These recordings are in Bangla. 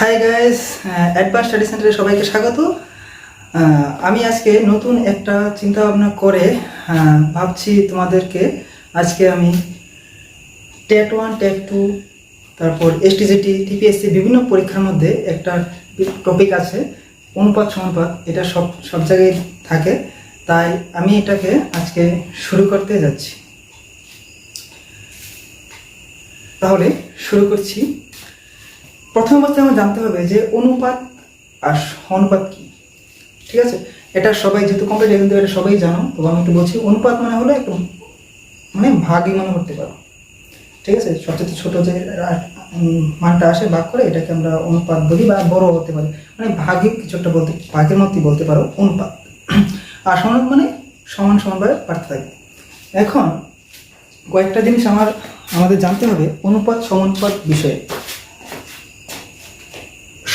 হাই গাইস, অ্যাডভান্স স্টাডি সেন্টারে সবাইকে স্বাগত। আমি আজকে নতুন একটা চিন্তা ভাবনা করে ভাবছি তোমাদেরকে আজকে আমি টেট 1 টেট 2 তারপর এসটিজিটি টিপিএসসি বিভিন্ন পরীক্ষার মধ্যে একটা টপিক আছে অনুপাত সমানুপাত। এটা সব জায়গায় থাকে, তাই আমি এটাকে আজকে শুরু করতে যাচ্ছি। তাহলে শুরু করছি। প্রথম অবস্থায় আমার জানতে হবে যে অনুপাত আর সমানুপাত কি। ঠিক আছে, এটা সবাই যেহেতু কমপ্লিট কিন্তু এটা সবাই জানো, তবে আমি একটু বলছি। অনুপাত মানে হলো একটু মানে ভাগই মনে করতে পারো। ঠিক আছে, সবচেয়ে ছোট যে মানটা আসে ভাগ করে এটাকে আমরা অনুপাত বলি, বা বড় হতে পারে মানে ভাগে কিছু একটা বলতে, ভাগের মধ্যেই বলতে পারো অনুপাত। আর সমানুপাত মানে সমান সমানভাবে পাঠতে থাকবে। এখন কয়েকটা জিনিস আমাদের জানতে হবে অনুপাত সমানুপাত বিষয়ে।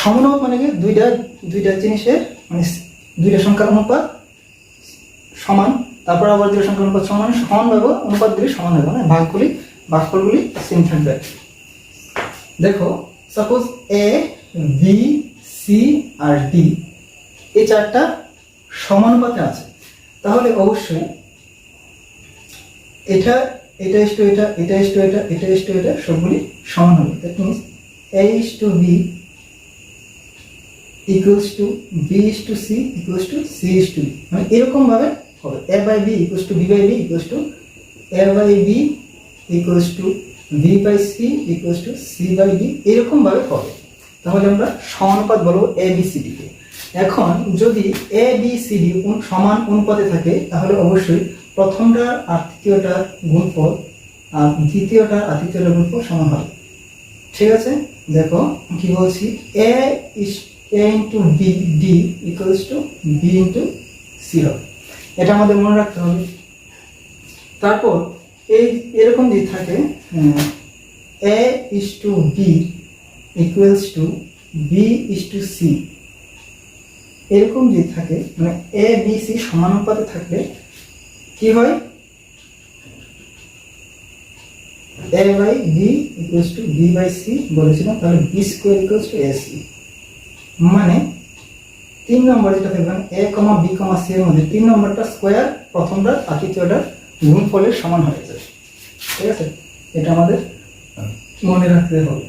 সমানুপাত মানে কি দুইটা জিনিসের মানে দুইটা সংখ্যার অনুপাত সমান, তারপর আবার দুইটা সংখ্যার অনুপাত সমান ভাবে অনুপাতগুলি সমান হবে, মানে ভাগফলগুলি সেম থাকবে। দেখো suppose A B C R D এই চারটা সমানুপাতে আছে, তাহলে অবশ্যই এটা ইস টু এটা ইস টু এটা ইস টু এটা সবগুলি সমান হবে। That means A is to B equals to b is to c equals to c is to b, মানে এরকম ভাবে হবে। a by b equals to b by b equals to a by b equals to b by c equals to c by d, এরকম ভাবে হবে। তাহলে আমরা সমানুপাত বলবো a b c d কে। এখন যদি a b c d সমান অনুপাতে থাকে তাহলে অবশ্যই প্রথমটার আর তৃতীয়টার গুণফল আর দ্বিতীয়টার আর তৃতীয়টার গুণফল সমান হবে। ঠিক আছে, দেখো কি বলছি, a is a into b d equals to b into c হবে। এটা আমাদের মনে রাখতে হবে। তারপর এরকম যদি থাকে a is to b equals to b is to c, এরকম যদি থাকে মানে a b c সমানুপাতে থাকলে কি হয়, a by b equals to b by c বলেছিলাম, তাহলে b square equals to ac, মানে 3 নম্বর যেটা থাকবে a, b, c এর মধ্যে 3 নম্বরটা স্কয়ার প্রথমটা আর তৃতীয়টার গুণফলের সমান হয়ে যাবে। ঠিক আছে, এটা আমাদের মনে রাখতে হবে।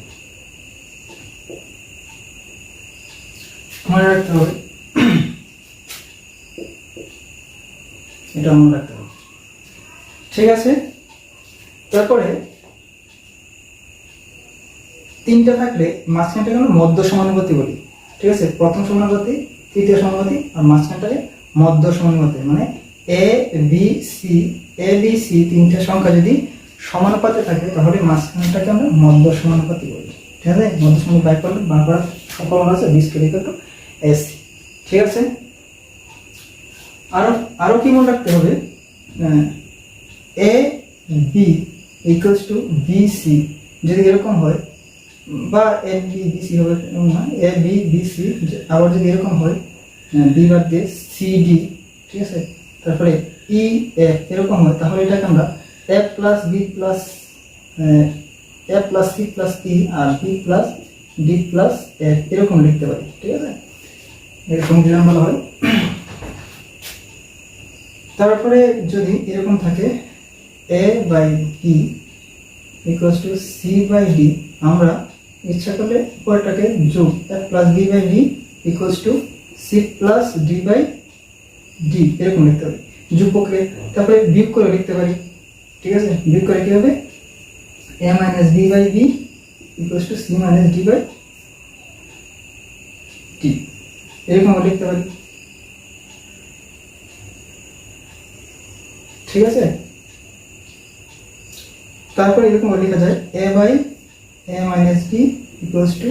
এটা মনে রাখতে হবে। ঠিক আছে, তারপরে তিনটা থাকলে মাঝখানটাকে আমরা মধ্য সমানুপাতি বলি। ঠিক আছে, প্রথম সমানুপাতি, তৃতীয় সমানুপাতি আর মাঝখানটাকে মধ্য সমানুপাতি, মানে এ বি সি তিনটা সংখ্যা যদি সমানুপাতে থাকে তাহলে মাঝখানটাকে আমরা মধ্য সমানুপাতি বলি। ঠিক আছে, মধ্য সমানুপাতি বাই করলে বার করার সম্ভাবনা আছে B square equal to AC. ঠিক আছে, আরো কি মনে রাখতে হবে, A B equals to B C যদি এরকম হয়, বা এ বি বি সি হবে না, এ বি বি সি আবার যদি এরকম হয় বি বাদ দিয়ে সি ডি, ঠিক আছে, তারপরে ই এফ এরকম হয়, তাহলে এটাকে আমরা A plus B plus A plus C plus E আর B plus D plus F এরকম লিখতে পারি। ঠিক আছে, এরকম দিলাম বলা হয়। তারপরে যদি এরকম থাকে a by b equals to c by d, আমরা ইচ্ছা করলে উপরটাকে যোগ a plus b by b equals to c plus d by d এরকম লিখতে পারি যোগ প্রক্রিয়া। তারপরে বিয়োগ করে লিখতে পারি। ঠিক আছে, বিয়োগ করে কি হবে, a minus b by b equals to c minus d by d এরকম লিখতে পারি। ঠিক আছে, তারপর এরকম লেখা যায় a by a minus b equals to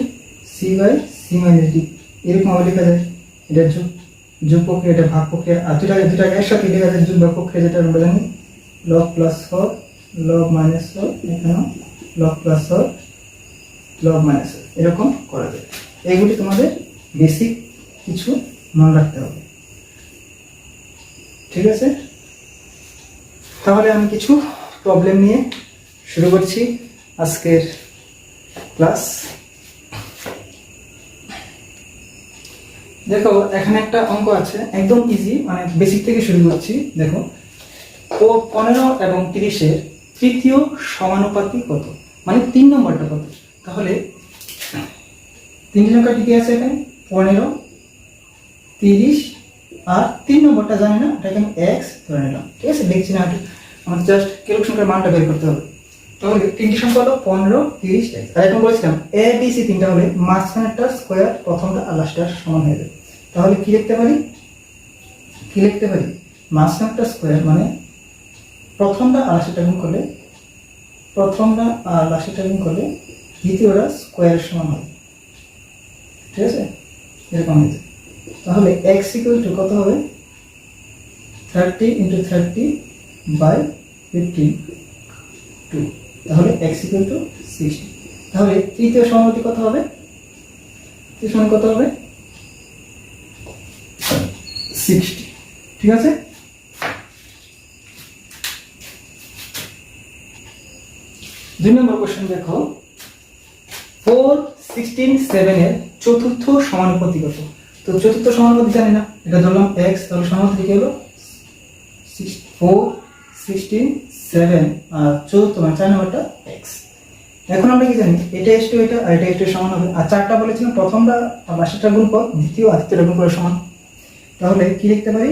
c by c minus d এরকম লেখা যায়। এটা যোগ প্রক্রিয়া, এটা ভাগ প্রক্রিয়া, আর দুটাকে একসাথে লেখা যায় যোগ ভাগ প্রক্রিয়া, যেটা আমরা জানি লগ প্লাস হর লগ মাইনাস হর, এখানে লগ প্লাস হর লগ মাইনাস হর এরকম করা যায়। এইগুলি তোমাদের বেসিক কিছু মনে রাখতে হবে। ঠিক আছে, তাহলে আমি কিছু প্রবলেম নিয়ে শুরু করছি আজকের ক্লাস। দেখো এখানে একটা অঙ্ক আছে একদম ইজি, মানে বেসিক থেকে শুরু করছি। দেখো ও 15 এবং 30-এর তৃতীয় সমানুপাতি কত, মানে 3 নম্বরটা কত। তাহলে তিনটি সংখ্যা কি আছে এখানে, 15, 30 আর 3 নম্বরটা জানি না, এটা এখানে x ধরে নিলাম। ঠিক আছে, লিখছি না, আমার জাস্ট ক্যালকুলেশনের মানটা বের করতে হবে। তাহলে তিনটি সংখ্যা হলো 15, 30, x। আর এখন বলেছিলাম a b c তিনটা হলে মাঝখানেরটা স্কয়ার, প্রথমটা আর লাস্টটার সমান হয়ে যাবে। তাহলে কি লিখতে পারি, মাঝখানেরটা স্কয়ার মানে প্রথমটা আর লাস্টটা গুণ করলে, দ্বিতীয়টা স্কয়ারের সমান হবে। ঠিক আছে, এরকম হয়েছে। তাহলে x ইকুয়াল টু কত হবে, 30 × 30/15 2। তাহলে x ইকুয়াল টু 60। তাহলে তৃতীয় সমানুপাতি কত হবে, 60। ঠিক আছে, দুই নম্বর কোশ্চেন দেখো, 4, 16, 7 এর চতুর্থ সমানুপাতি কত। তো চতুর্থ সমানুপাতি জানি না, এটা ধরলাম x, তাহলে সমানুপাতি কি হলো 4, 16, 7 আর চতুর্থ মানে 4 নম্বরটা x। এখন আমরা কি জানি, এটা s টু এটা আর এটা s টু সমান হবে। আর চারটা বলেছিলাম প্রথমটা আর লাস্টেরটা গুণফল, দ্বিতীয় আর তৃতীয়টা গুণফলের সমান। তাহলে কি লিখতে পারি,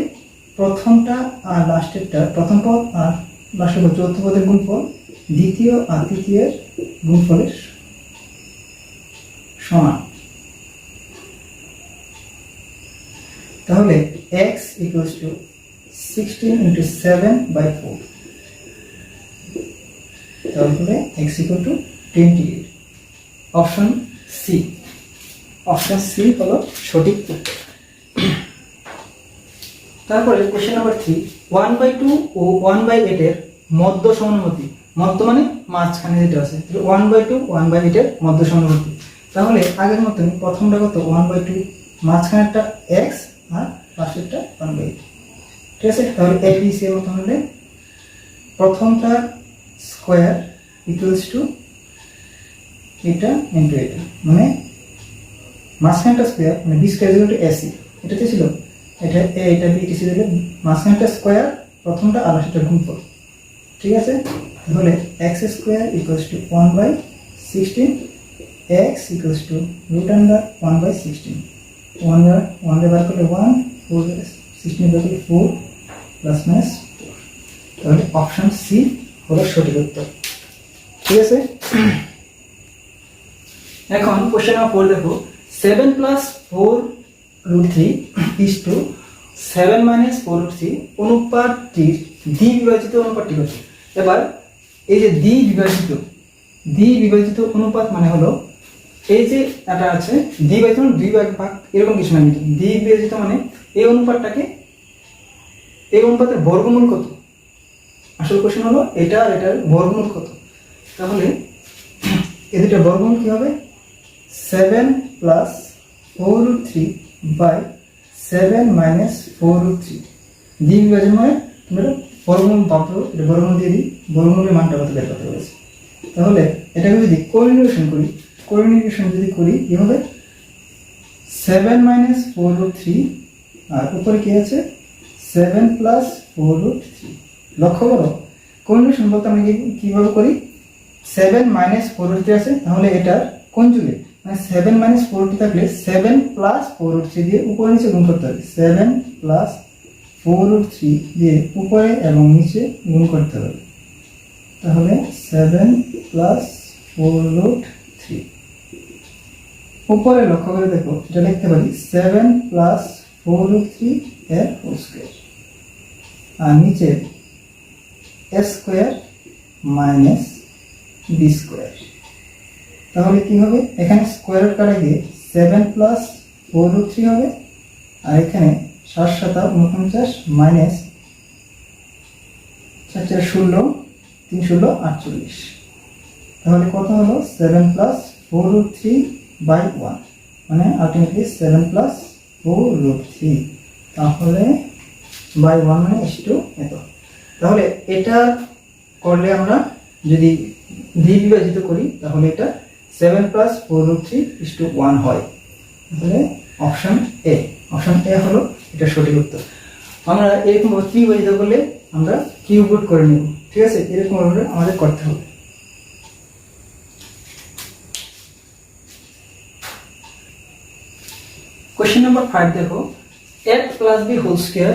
প্রথমটা আর লাস্টেরটা, প্রথম পদ আর লাস্টের পদ চতুর্থ পদের গুণফল, দ্বিতীয় আর তৃতীয়ের গুণফলের সমান। তাহলে x equals to 16 × 7/4। তাহলে x equal to 28। Option C হলো সঠিক উত্তর। তারপরে কোশ্চেন নাম্বার 3, 1/2 ও 1/8 এর মধ্য সমানুপাতি। মধ্য মানে মাঝখানে যেটা আছে, 1/2, 1/8 এর মধ্য সমানুপাতি। তাহলে আগের মতন প্রথমটা কত, 1/2, মাঝখানেরটা x আর লাস্টেরটা 1/8। ঠিক আছে, তাহলে a b c এর মতন হলে প্রথমটা স্কয়ার ইকুয়ালস টু এটা ইনটু এটা, মানে মাঝখানটা স্কয়ার মানে b square equal two ac। এটাতে ছিল এটা a, এটা b, এটা ছিল মাঝখানটা স্কয়ার, প্রথমটা আর লাস্টেরটা গুণফল। ঠিক আছে, তাহলে x square equals to 1/16, x equals to √1/16। 1 বার করলে 1, 4 16 বার করলে 4 প্লাস মাইনাস 4। তাহলে অপশন সি হলো সঠিক উত্তর। ঠিক আছে, এখন কোশ্চেন নাম্বার 4 দেখো, 7 + 4√3 = 7 - 4√3 অনুপাতটির দ্বিবিভাজিত অনুপাতটি কত। এবার এই যে দ্বিবিভাজিত অনুপাত মানে হলো এই যে এটা আছে দ্বিবিভাজিত মানে দুই ভাগ এরকম কিছু না, দ্বিবিভাজিত মানে এই অনুপাতটাকে, এই অনুপাতের বর্গমূল কত। আসল কোশ্চেন হলো এটা আর এটার বর্গমূল কত। তাহলে এই দুটোর বর্গমূল কি হবে, 7 + 4√3/7 - 4√3। দ্বিবিভাজন মানে তোমরা বর্গমূল পাবো, এটা বর্গমূল দিয়ে দিই, বর্গমূলের মানটা কত বের করতে বলেছে। তাহলে এটাকে যদি কোঅর্ডিনেশন যদি করি কি হবে, 7 - 4√3 আর উপরে কি আছে 7 + 4√3। লক্ষ্য করো কোঅর্ডিনেশন বলতে আমরা কিভাবে করি, 7 - 4√3 আছে, তাহলে এটার কনজুগেট মানে 7 - 4√3 থাকলে 7 + 4√3 দিয়ে উপরে নিচে গুণ করতে হবে, 7 + 4√3 দিয়ে উপরে এবং নিচে গুণ করতে হবে। তাহলে 7 + 4√3 উপরে লক্ষ্য করে দেখো, এটা লিখতে পারি 7 + 4√3 এর হোল স্কয়ার আর নিচে a square minus b square. তাহলে কি হবে, এখানে স্কয়ারের কাটা গিয়ে 7 + 4√3 হবে, আর এখানে 7 × 7 = 49 মাইনাস 4 × 4 = 16, 3 × 16 = 48। তাহলে কত হলো 7 + 4√3/1, মানে আলটিমেটলি 7 + 4√3। তাহলে বাই 1 মানে h2 এত। তাহলে এটা করলে আমরা যদি দ্বিবিভাজিত করি তাহলে এটা 7 + 4√3 = 1 হয়। তাহলে অপশন এ অপশন এ হলো এটা সঠিক উত্তর। আমরা এরকম ত্রিভাজিত করলে আমরা কিউব রুট করে নেব, ঠিক আছে? এরকম ভাবে আমাদের করতে হবে। কোশ্চেন নাম্বার 5 দেখো, a plus b whole square,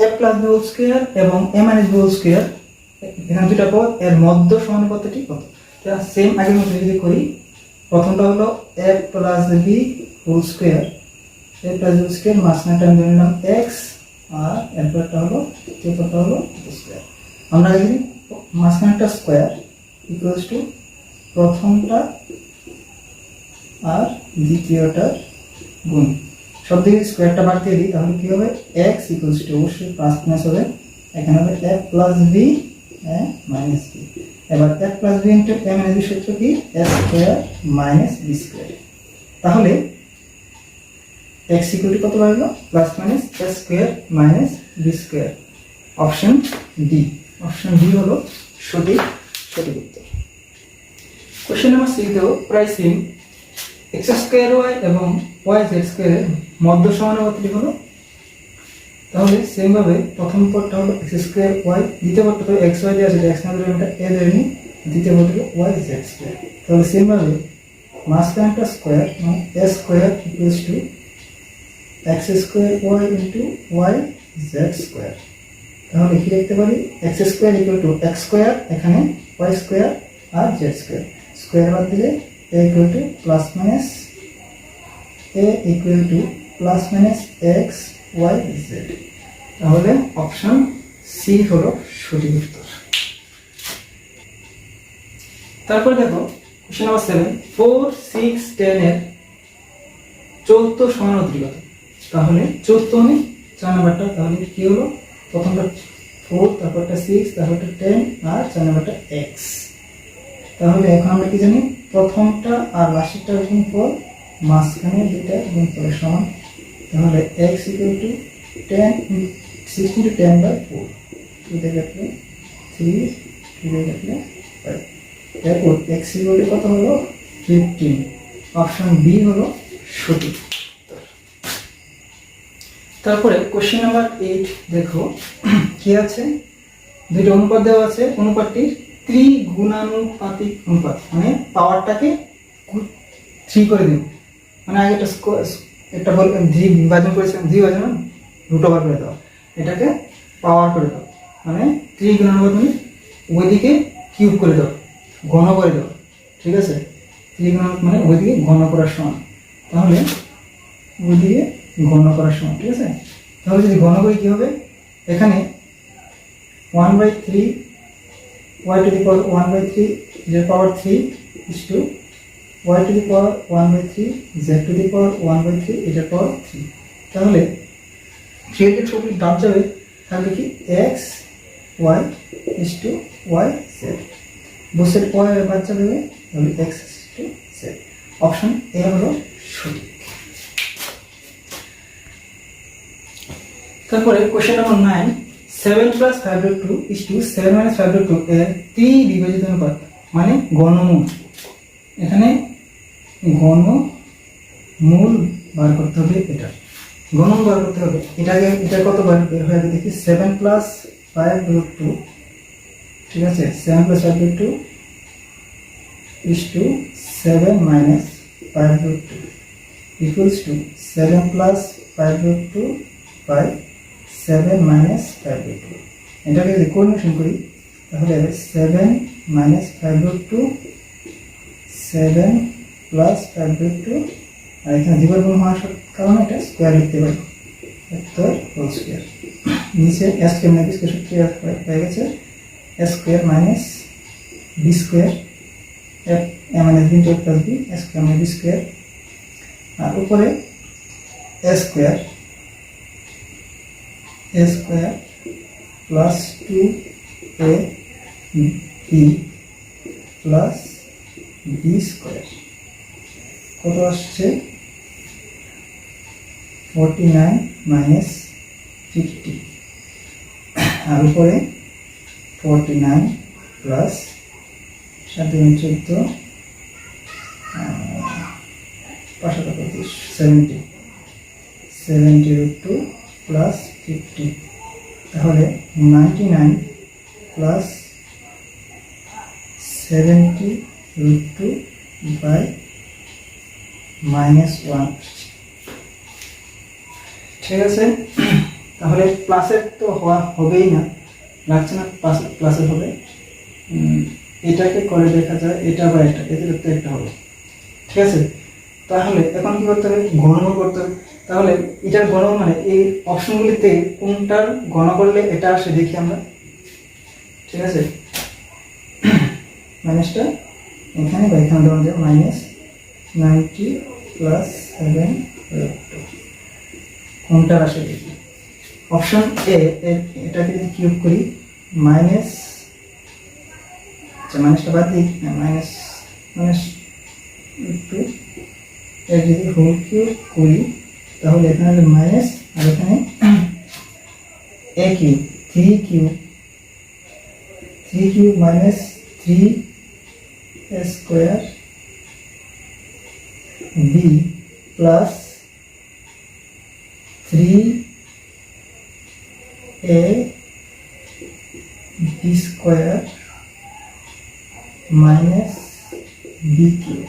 a plus b whole square এবং a minus b whole square, এখানে দুটো পদ, এর মধ্য সমানুপাতিটি কত? এটা সেম আগের মতো যদি করি, প্রথমটা হলো a plus b whole square, a plus b whole square মাঝখানটা আমি ধরে নিলাম x, আর এরপরটা হলো তৃতীয়টা হলো স্কয়ার। আমরা যদি মাঝখানটা স্কয়ার ইকুয়ালস টু প্রথমটা আর দ্বিতীয়টা গুণ, সব দিকে স্কয়ারটা বাদ দিয়ে দিই, তাহলে কি হবে? x ইকুয়ালস টু অবশ্যই প্লাস মাইনাস হবে, এখানে হবে a plus b minus b। এবার a plus b into a minus b সূত্র কি? a square minus b square. তাহলে x ইকুয়াল টু কত পাবো? Plus minus a square minus b square. Option D, option D হলো সঠিক উত্তর। কোশ্চেন নাম্বার 6 দেখো, প্রাইসিং x স্কয়ার y এবং y z স্কয়ারের মধ্য সমানুপাতিটি হলো। তাহলে সেম ভাবে প্রথম পদটা হলো x স্কয়ার y, দ্বিতীয় পদটা হলো x y দেওয়া আছে, x না ধরে আমরা a ধরে নিই, দ্বিতীয় পদটা হলো y z স্কয়ার। তাহলে সেম ভাবে মাঝখানটা স্কয়ার মানে a square equals to x square y into y z square. তাহলে কি লিখতে পারি? x square equal two x square, এখানে y স্কয়ার আর z স্কয়ার, স্কয়ার বাদ দিলে a equal to plus minus a equal to plus minus x y z। তাহলে অপশন সি হলো সঠিক উত্তর। তারপর দেখো কোশ্চেন নাম্বার 7, 4 6 10 এর চৌদ্দ সমানুপাতিক কত? তাহলে 14 মানে 4 নাম্বারটা, তাহলে কি হলো? প্রথমটা 4, তারপরটা 6, তারপরটা 10 আর 4 নাম্বারটা x। তাহলে এখন আমরা কি জানি? প্রথমটা আর লাস্টেরটা গুণফল, মাঝখানে দুইটা গুণফলের সমান। তাহলে x ইকুয়াল টু 10 6 into 10/4, 2 দিয়ে কাটলে 3, 2 দিয়ে কাটলে 5। এরপর x ইকুয়াল টু কত হলো? 15। অপশন বি হলো সঠিক। তারপরে কোশ্চেন নাম্বার 8 দেখো, কি আছে? দুটো অনুপাত দেওয়া আছে, অনুপাতটির ত্রিগুণানুপাতিক অনুপাত, মানে পাওয়ারটাকে 3 করে দিন, মানে আগে একটা বল বিভাজন করেছিলাম, বিভাজন রুট ওভার করে দাও, এটাকে পাওয়ার করে দাও, মানে ত্রিগুণানুপাত মানে ওইদিকে কিউব করে দাও, ঘন করে দাও, ঠিক আছে? ত্রিগুণানুপাত মানে ওইদিকে ঘন করার সমান, তাহলে ওইদিকে ঘন করার সমান, ঠিক আছে? তাহলে যদি ঘন করি কি হবে? এখানে 1/3 y to the power 1/3 এর পাওয়ার 3 is to y to the power 1/3 z to the power 1/3 এর পাওয়ার 3। তাহলে 3 এর সবই ডান যাবে, তাহলে কি x y is to y z, বসের y এর বাদ যাবে, তাহলে x is to z। Option A হলো সঠিক। তারপরে question number 9, 7 plus 5/2 is to 7 minus 5/2 এর ত্রিবিভাজিত অনুপাত মানে ঘনমূল। এখানে ঘনমূল বার করতে হবে, এটা ঘনমূল বার করতে হবে। এটা কত বার বের হয়ে যাবে দেখি, 7 plus 5/2, ঠিক আছে? 7 plus 5/2 is to 7 minus 5/2 equals to 7 plus 5/2 by 7 minus 5/2। এটাকে যদি কোঅর্ডিনেশন করি তাহলে হবে 7 minus 5/2, 7 plus 5/2, আর এখানে দ্বিগুণ গুণ হওয়ার কারণে এটা স্কয়ার লিখতে পারি, ভেক্টর হোল স্কয়ার। নিচে s কে মাইনাস কে সূত্র হয়ে গেছে a square minus b square, a minus b into a plus b, a square minus b square, আর উপরে a square plus 2ab plus b square কত আসছে? 49 minus 50, আর উপরে 49 plus 7 14 5 70 70√2 প্লাস 50, তাহলে 99 প্লাস 70√2 বাই -1। ঠিক আছে, তাহলে প্লাসের তো হবেই না, লাগছে না প্লাসের হবে। এটাকে করে দেখা যায় এটা বা এটা, এদের তো একটা হবে। ঠিক আছে, তাহলে এখন কি করতে হবে, গণনা করতে হবে। তাহলে এটার গণনা মানে এই অপশনগুলিতে কোনটার গণনা করলে এটা আসে দেখি আমরা। ঠিক আছে, মাইনাসটা এখানে বা এখানে দেওয়া যায়, -90 প্লাস 7 কোনটার আসে দেখি। অপশন এ, এটাকে যদি কিউব করি মাইনাস, আচ্ছা মাইনাসটা বাদ দিই, মাইনাস -2 এর যদি হোল কিউব করি তাহলে এখানে হবে মাইনাস, আর এখানে a cube 3 cube minus 3 square b plus 3a b square minus b cube.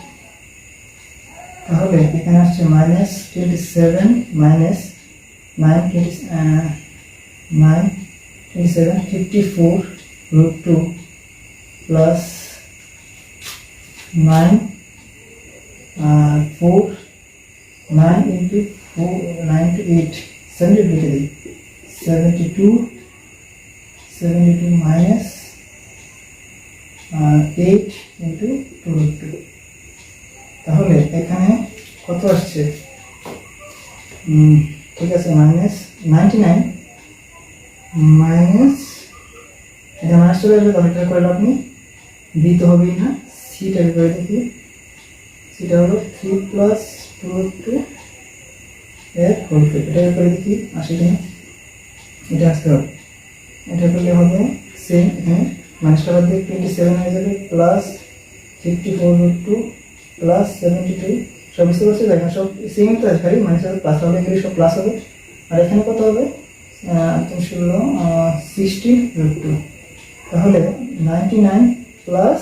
তাহলে এখানে আসছে -27 minus 927 54√2 plus 9 into 4 9 to 8 72 minus 8 into 2√2। তাহলে এখানে কত আসছে, ঠিক আছে -99 মাইনাস, এটা মাইনাস চলে আসবে, তবে এটা করে আপনি বি তো হবেই না, সিটা করে দেখি। সিটা হলো 3 প্লাস 2√2 এর হোল কিউব, এটা করে দেখি আসে কিনা। এটা আসতে হবে, এটা করলে হবে সেম, এখানে মাইনাসটা বাদ দিয়ে 27 হয়ে যাবে প্লাস 54√2 প্লাস 72। সব বুঝতে পারছি, দেখেন সব সেম তো আছে, খালি মাইনাস প্লাস হবে, এগুলি সব প্লাস হবে। আর এখানে কত হবে, 60√2, তাহলে 99 প্লাস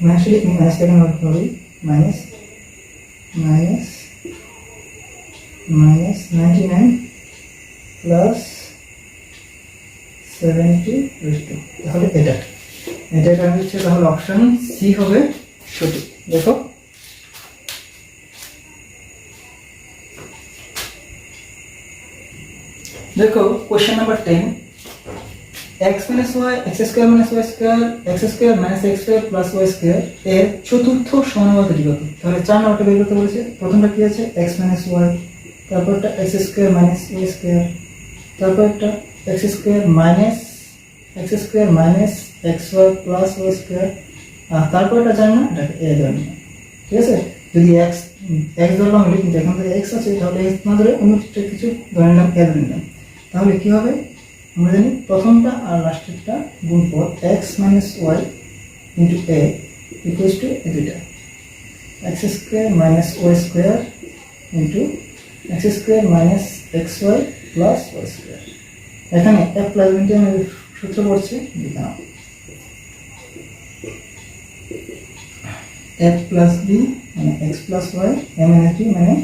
মাইনাস এখানে হবে মাইনাস 99 প্লাস 70√2, তাহলে এটা কারণ হচ্ছে, তাহলে অপশন সি হবে সঠিক। দেখো question number 10, x minus y, x square minus y square, x square minus x square plus y square এর চতুর্থ সমানুপাতিক কত। তাহলে 4 নম্বরটা বের করতে বলেছে। প্রথমটা কি আছে, x minus y, তারপরটা x square minus y square, তারপরটা x square minus xy plus y square, আর তারপরটা জানি না, এটাকে a ধরে নিলাম। ঠিক আছে, যদি x ধরলাম হলে, কিন্তু এখন তো x আছে, তাহলে x না ধরে অন্য কিছু ধরে নিলাম, a ধরে নিলাম। তাহলে কি হবে, আমরা জানি প্রথমটা আর লাস্টেরটা গুণফল x minus y into a equals to দুইটা x square minus y square into x square minus xy plus y square। এখানে a plus b তে আমি সূত্র পড়ছি, লিখলাম a plus b মানে x plus y, a minus b মানে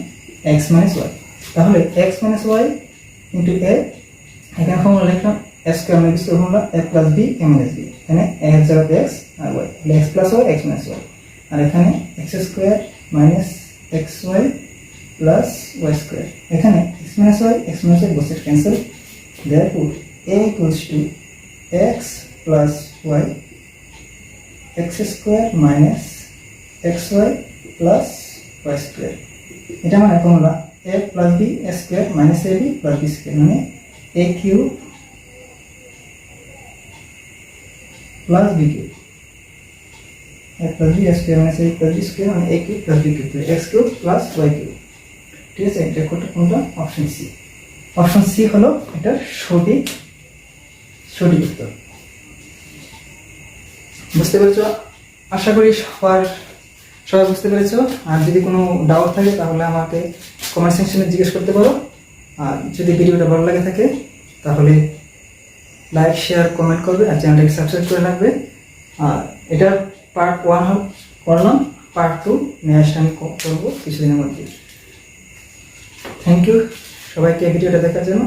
x minus y। তাহলে x minus y into a, এখানে ফর্মুলা লিখলাম x square minus formula a plus b a minus b, এখানে a এর জায়গাতে x আর y, x plus y x minus y, আর এখানে x square minus xy plus y square, এখানে x minus y both cancel, therefore a equals to x plus y x square minus xy plus y square। এটা মানে formula a plus b square minus ab plus b square, মানে a cube plus b cube, a plus b square minus a plus b square মানে a cube plus b cube, x cube plus y cube। ঠিক আছে, এটা কোনটা, অপশন সি। অপশন সি হলো এটার সঠিক উত্তর। বুঝতে পেরেছো? আশা করি সবার সবাই বুঝতে পেরেছো? আর যদি কোনো ডাউট থাকে তাহলে আমাকে কমেন্ট সেকশনে জিজ্ঞেস করতে পারো। আর যদি ভিডিওটা ভালো লাগে থাকে তাহলে লাইক, শেয়ার, কমেন্ট করবে আর চ্যানেলটাকে সাবস্ক্রাইব করে রাখবে। আর এটার পার্ট 1 করলাম, পার্ট 2 নেক্সট আমি করবো কিছুদিনের মধ্যে। থ্যাংক ইউ সবাইকে ভিডিওটা দেখার জন্য।